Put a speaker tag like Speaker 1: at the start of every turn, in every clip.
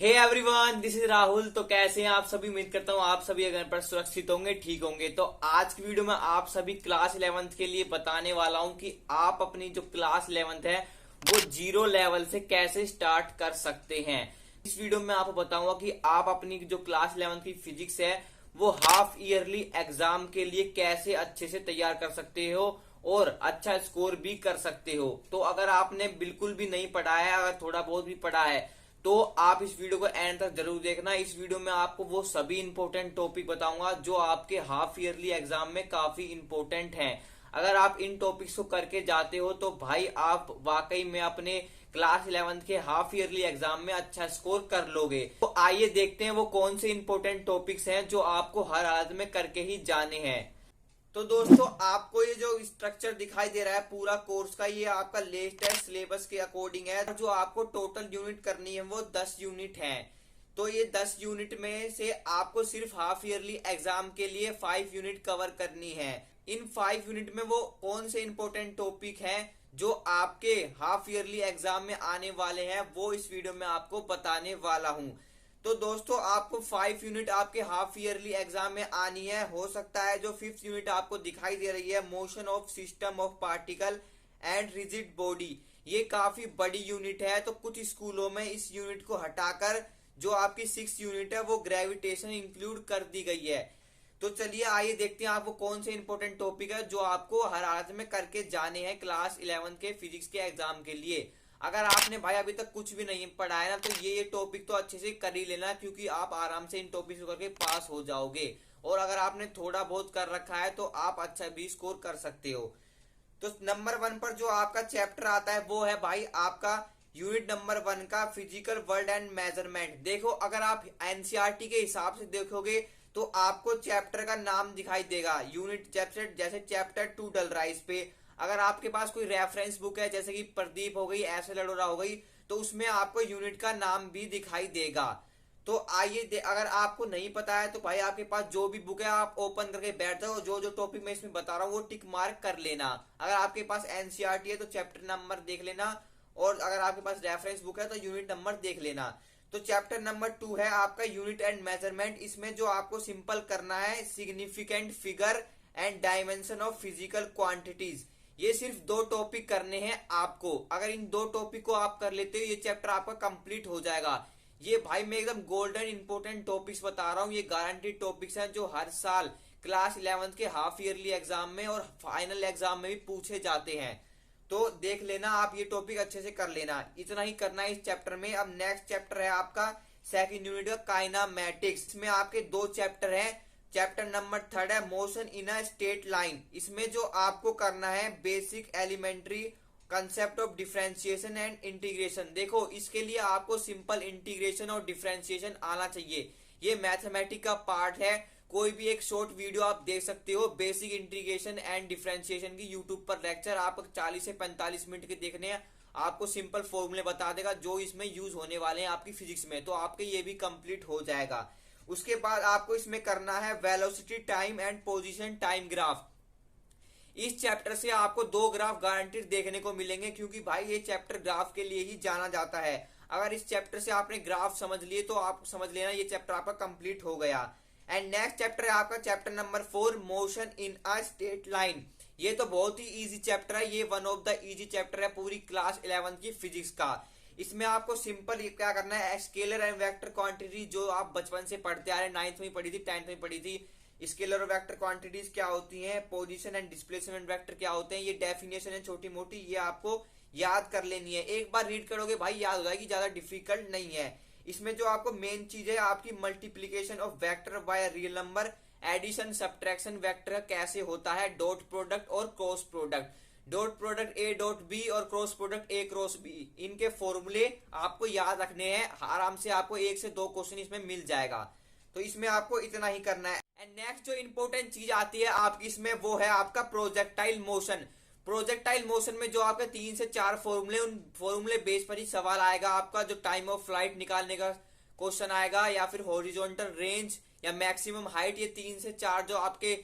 Speaker 1: Hey everyone, this is Rahul. तो कैसे हैं आप सभी? उम्मीद करता हूँ आप सभी घर पर सुरक्षित होंगे, ठीक होंगे। तो आज की वीडियो में आप सभी क्लास 11th के लिए बताने वाला हूँ कि आप अपनी जो क्लास 11th है वो जीरो लेवल से कैसे स्टार्ट कर सकते हैं। इस वीडियो में आपको बताऊंगा कि आप अपनी जो क्लास 11th की फिजिक्स है वो हाफ ईयरली एग्जाम के लिए कैसे अच्छे से तैयार कर सकते हो और अच्छा स्कोर भी कर सकते हो। तो अगर आपने बिल्कुल भी नहीं पढ़ा है, अगर थोड़ा बहुत भी पढ़ा है, तो आप इस वीडियो को एंड तक जरूर देखना। इस वीडियो में आपको वो सभी इंपॉर्टेंट टॉपिक बताऊंगा जो आपके हाफ ईयरली एग्जाम में काफी इंपॉर्टेंट हैं। अगर आप इन टॉपिक्स को करके जाते हो तो भाई आप वाकई में अपने क्लास 11th के हाफ ईयरली एग्जाम में अच्छा स्कोर कर लोगे। तो आइए देखते हैं वो कौन से इंपॉर्टेंट टॉपिक्स हैं जो आपको हर हालत में करके ही जाने हैं। तो दोस्तों, आपको ये जो स्ट्रक्चर दिखाई दे रहा है पूरा कोर्स का, ये आपका लेटेस्ट सिलेबस के अकॉर्डिंग है। जो आपको टोटल यूनिट करनी है वो 10 यूनिट है। तो ये 10 यूनिट में से आपको सिर्फ हाफ ईयरली एग्जाम के लिए 5 यूनिट कवर करनी है। इन 5 यूनिट में वो कौन से इंपॉर्टेंट टॉपिक हैं जो आपके हाफ ईयरली एग्जाम में आने वाले हैं, वो इस वीडियो में आपको बताने वाला हूं। तो दोस्तों, आपको 5 यूनिट आपके हाफ ईयरली एग्जाम में आनी है। हो सकता है जो 5th यूनिट आपको दिखाई दे रही है, motion of system of particle and rigid body, ये काफी बड़ी यूनिट है। तो कुछ स्कूलों में इस यूनिट को हटाकर जो आपकी 6th यूनिट है वो ग्रेविटेशन इंक्लूड कर दी गई है। तो चलिए आइए देखते हैं आपको कौन से इंपॉर्टेंट टॉपिक है जो आपको हर हालत में करके जाने हैं क्लास 11 के फिजिक्स के एग्जाम के लिए। अगर आपने भाई अभी तक कुछ भी नहीं पढ़ा है ना, तो ये टॉपिक तो अच्छे से कर ही लेना, क्योंकि आप आराम से इन टॉपिक को करके पास हो जाओगे। और अगर आपने थोड़ा बहुत कर रखा है तो आप अच्छा भी स्कोर कर सकते हो। तो नंबर 1 पर जो आपका चैप्टर आता है वो है भाई आपका यूनिट नंबर 1 का फिजिकल वर्ल्ड एंड मेजरमेंट। देखो, अगर आप एनसीईआरटी के हिसाब से देखोगे तो आपको चैप्टर का नाम दिखाई देगा यूनिट चैप्टर, जैसे चैप्टर 2 डल रहा है इस पे। अगर आपके पास कोई रेफरेंस बुक है जैसे कि प्रदीप हो गई, ऐसे लड़ोरा हो गई, तो उसमें आपको यूनिट का नाम भी दिखाई देगा। तो आइए अगर आपको नहीं पता है तो भाई आपके पास जो भी बुक है आप ओपन करके बैठ जाओ, जो जो टॉपिक मैं इसमें बता रहा हूँ वो टिक मार्क कर लेना। अगर आपके पास एनसीईआरटी है तो चैप्टर नंबर देख लेना, और अगर आपके पास रेफरेंस बुक है तो यूनिट नंबर देख लेना। तो चैप्टर नंबर 2 है आपका यूनिट एंड मेजरमेंट। इसमें जो आपको सिंपल करना है, significant figure and dimension of physical quantities. ये सिर्फ 2 टॉपिक करने हैं आपको। अगर इन 2 टॉपिक को आप कर लेते हो ये चैप्टर आपका कंप्लीट हो जाएगा। ये भाई मैं एकदम गोल्डन इंपॉर्टेंट टॉपिक्स बता रहा हूँ, ये गारंटीड टॉपिक्स हैं जो हर साल क्लास 11th के हाफ ईयरली एग्जाम में और फाइनल एग्जाम में भी पूछे जाते हैं। तो देख लेना, आप ये टॉपिक अच्छे से कर लेना। इतना ही करना है इस चैप्टर में। अब नेक्स्ट चैप्टर है आपका सेकंड यूनिट का काइनामेटिक्स। इसमें आपके 2 चैप्टर हैं। चैप्टर नंबर 3 है motion in a straight line. इसमें जो आपको करना है basic elementary concept of differentiation and integration. देखो, इसके लिए आपको सिंपल इंटीग्रेशन और डिफरेंशिएशन आना चाहिए। ये मैथमेटिक्स का पार्ट है। कोई भी एक शॉर्ट वीडियो आप देख सकते हो बेसिक इंटीग्रेशन एंड डिफरेंशिएशन की, यूट्यूब पर लेक्चर आप 40 से 45 मिनट के देखने हैं। आपको सिंपल फॉर्मूले बता देगा जो इसमें यूज होने वाले हैं आपकी फिजिक्स में। तो आपके ये भी कंप्लीट हो जाएगा। उसके बाद आपको इसमें करना है velocity time and position time graph. इस चैप्टर से आपको 2 ग्राफ गारंटीड देखने को मिलेंगे, क्योंकि भाई ये चैप्टर ग्राफ के लिए ही जाना जाता है। अगर इस चैप्टर से आपने ग्राफ समझ लिए तो आप समझ लेना ये चैप्टर आपका कंप्लीट हो गया। एंड नेक्स्ट चैप्टर है आपका chapter number 4 motion in a straight line. ये तो बहुत ही इजी चैप्टर है, ये one of the easy chapter है पूरी क्लास 11 की फिजिक्स का। इसमें आपको सिंपल क्या करना है, स्केलर एंड वेक्टर क्वांटिटी जो आप बचपन से पढ़ते आ रहे हैं, 9th में पढ़ी थी, 10th में पढ़ी थी। स्केलर और वेक्टर क्वांटिटीज क्या होती हैं, पोजीशन एंड डिस्प्लेसमेंट वेक्टर क्या होते हैं, ये डेफिनेशन है छोटी मोटी, ये आपको याद कर लेनी है। एक बार रीड करोगे भाई याद हो जाएगी, ज्यादा डिफिकल्ट नहीं है। इसमें जो आपको मेन चीज है आपकी multiplication of vector by real number, addition subtraction vector कैसे होता है, डॉट प्रोडक्ट और cross product, dot product A dot B और cross product A cross B, इनके फॉर्मूले आपको याद रखने हैं। आराम से आपको 1 से 2 क्वेश्चन इसमें मिल जाएगा। तो इसमें आपको इतना ही करना है। एंड नेक्स्ट जो इंपॉर्टेंट चीज आती है आपकी इसमें वो है आपका प्रोजेक्टाइल मोशन। प्रोजेक्टाइल मोशन में जो आपके 3 से 4 फॉर्मूले, उन फॉर्मूले बेस पर ही सवाल आएगा आपका। जो टाइम ऑफ फ्लाइट निकालने का क्वेश्चन आएगा, या फिर हॉरिजॉन्टल रेंज या मैक्सिमम हाइट, ये 3 से 4 जो आपके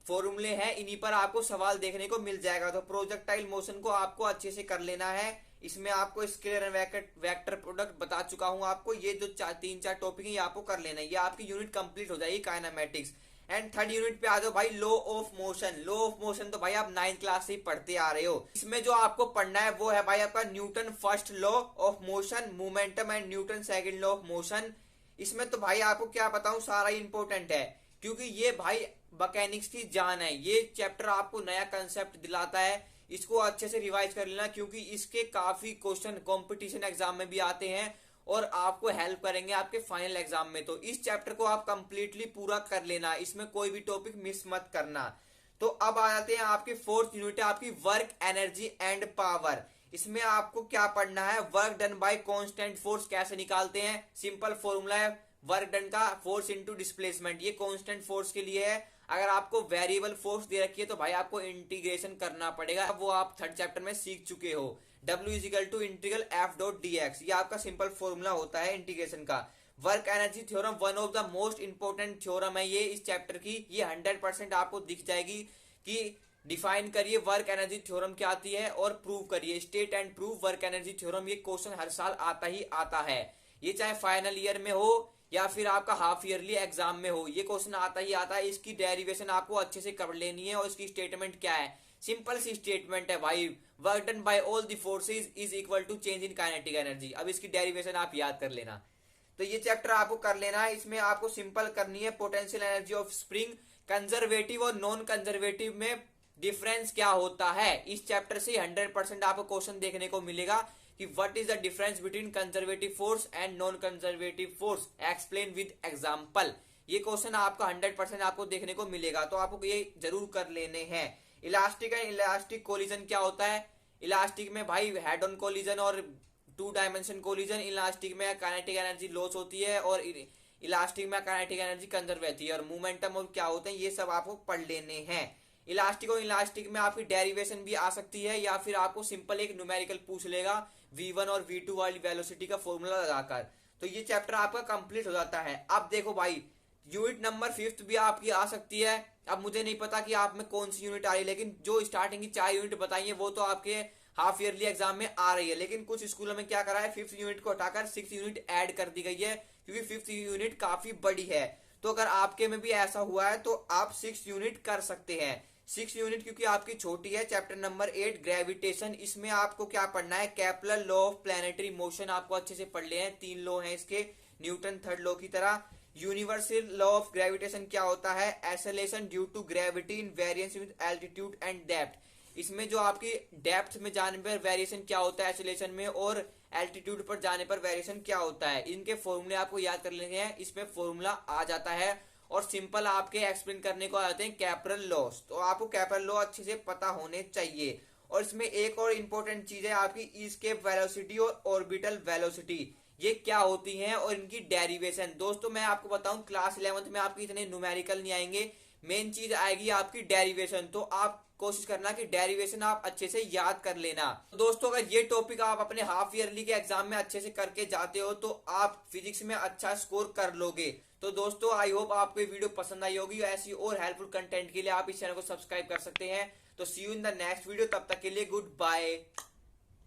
Speaker 1: फॉर्मूले हैं इन्हीं पर आपको सवाल देखने को मिल जाएगा। तो प्रोजेक्टाइल मोशन को आपको अच्छे से कर लेना है। इसमें आपको स्केलर एंड वेक्टर प्रोडक्ट बता चुका हूं आपको। ये जो तीन चार टॉपिक है ये आपको कर लेना है, ये आपकी यूनिट कंप्लीट हो जाएगी काइनेमेटिक्स। एंड थर्ड यूनिट पे आ जाओ भाई, law of motion. Law of motion तो भाई आप 9th क्लास से ही पढ़ते आ रहे हो। इसमें जो आपको पढ़ना है वो है भाई आपका Newton first law of motion, momentum and Newton second law of motion. इसमें तो भाई आपको क्या बताऊं, सारा इंपॉर्टेंट है, क्योंकि ये भाई मैकेनिक्स की जान है। ये चैप्टर आपको नया कंसेप्ट दिलाता है, इसको अच्छे से रिवाइज कर लेना, क्योंकि इसके काफी क्वेश्चन कंपटीशन एग्जाम में भी आते हैं और आपको हेल्प करेंगे आपके फाइनल एग्जाम में। तो इस चैप्टर को आप कंप्लीटली पूरा कर लेना, इसमें कोई भी टॉपिक मिस मत करना। तो अब आ जाते हैं आपकी फोर्थ यूनिट है आपकी वर्क एनर्जी एंड पावर। इसमें आपको क्या पढ़ना है, work done bye constant force कैसे निकालते हैं। सिंपल फॉर्मूला है वर्क डन का, फोर्स इनटू डिस्प्लेसमेंट। ये कांस्टेंट फोर्स के लिए है। अगर आपको वेरिएबल फोर्स दे रखी है तो भाई आपको इंटीग्रेशन करना पड़ेगा, वो आप थर्ड चैप्टर में सीख चुके हो। W is equal to integral F dot D X, ये आपका सिंपल फॉर्मूला होता है इंटीग्रेशन का। Work energy theorem one of the most important theorem है ये इस चैप्टर की। ये 100% आपको दिख जाएगी कि डिफाइन करिए वर्क एनर्जी थ्योरम क्या आती है और प्रूव करिए, state and prove work energy theorem. ये क्वेश्चन हर साल आता ही आता है, ये चाहे फाइनल ईयर में हो या फिर आपका हाफ ईयरली एग्जाम में हो, ये क्वेश्चन आता ही आता है। इसकी डेरिवेशन आपको अच्छे से कर लेनी है और इसकी स्टेटमेंट क्या है, सिंपल सी स्टेटमेंट है भाई, work done by all the forces is equal to change in kinetic energy. अब इसकी डेरिवेशन आप याद कर लेना, तो ये चैप्टर आपको कर लेना है। इसमें आपको सिंपल करनी है potential energy of spring, conservative और नॉन कंजर्वेटिव में डिफरेंस क्या होता है। इस चैप्टर से 100% आपको क्वेश्चन देखने को मिलेगा कि what is the difference between conservative force and non conservative force, explain with example. ये क्वेश्चन आपका 100% आपको देखने को मिलेगा, तो आपको ये जरूर कर लेने हैं। इलास्टिक एंड इलास्टिक कोलिजन क्या होता है, इलास्टिक में भाई हेड ऑन कोलिजन और 2 डायमेंशन कोलिजन, इलास्टिक में काइनेटिक एनर्जी लॉस होती है और इलास्टिक में काइनेटिक एनर्जी कंजर्व रहती है, और मोमेंटम और क्या होते हैं ये सब आपको पढ़ लेने हैं। इलास्टिक और इलास्टिक में आपकी डेरिवेशन भी आ सकती है, या फिर आपको सिंपल एक न्यूमेरिकल पूछ लेगा v1 और v2 वाली वेलोसिटी का फॉर्मूला लगाकर। तो ये चैप्टर आपका कंप्लीट हो जाता है। अब देखो भाई, यूनिट नंबर 5th भी आपकी आ सकती है। अब मुझे नहीं पता कि आप में कौन सी यूनिट आ रही है, लेकिन जो स्टार्टिंग की 4 यूनिट बताई है वो तो आपके हाफ ईयरली एग्जाम में आ रही है। लेकिन कुछ स्कूलों में क्या करा है, 5th यूनिट को हटाकर 6th यूनिट ऐड कर दी गई है, क्योंकि 5th यूनिट काफी बड़ी है। तो अगर आपके में भी ऐसा हुआ है तो आप 6th यूनिट कर सकते हैं। 6th यूनिट क्योंकि आपकी छोटी है, चैप्टर नंबर 8 ग्रेविटेशन। इसमें आपको क्या पढ़ना है, Kepler law of planetary motion आपको अच्छे से पढ़ ले हैं। 3 लॉ हैं इसके, न्यूटन थर्ड लॉ की तरह। यूनिवर्सल लॉ ऑफ ग्रेविटेशन क्या होता है, acceleration due to gravity in variance with altitude and depth. इसमें जो आपकी डेप्थ में जाने पर वेरिएशन क्या होता है एक्सेलरेशन में, और एल्टीट्यूड पर जाने पर वेरिएशन क्या होता है, इनके फॉर्मूले आपको याद कर लेने हैं। इसमें फॉर्मूला आ जाता है और सिंपल आपके एक्सप्लेन करने को आ जाते हैं कैपरल लॉस। तो आपको कैपरल लॉ अच्छे से पता होने चाहिए। और इसमें एक और इंपॉर्टेंट चीज है आपकी एस्केप वेलोसिटी और ऑर्बिटल वेलोसिटी, ये क्या होती हैं और इनकी डेरिवेशन। दोस्तों मैं आपको बताऊं, क्लास 11th में आपके इतने न्यूमेरिकल नहीं आएंगे, मेन चीज आएगी आपकी डेरिवेशन। तो आप कोशिश करना कि डेरिवेशन आप अच्छे से याद कर लेना। तो दोस्तों अगर ये टॉपिक आप अपने हाफ ईयरली के एग्जाम में अच्छे से करके जाते हो तो आप फिजिक्स में अच्छा स्कोर कर लोगे। तो दोस्तों आई होप आपको ये वीडियो पसंद आई होगी। ऐसी और हेल्पफुल कंटेंट के लिए आप इस चैनल को सब्सक्राइब कर सकते हैं। तो see you in the next video, तब तक के लिए गुड बाय।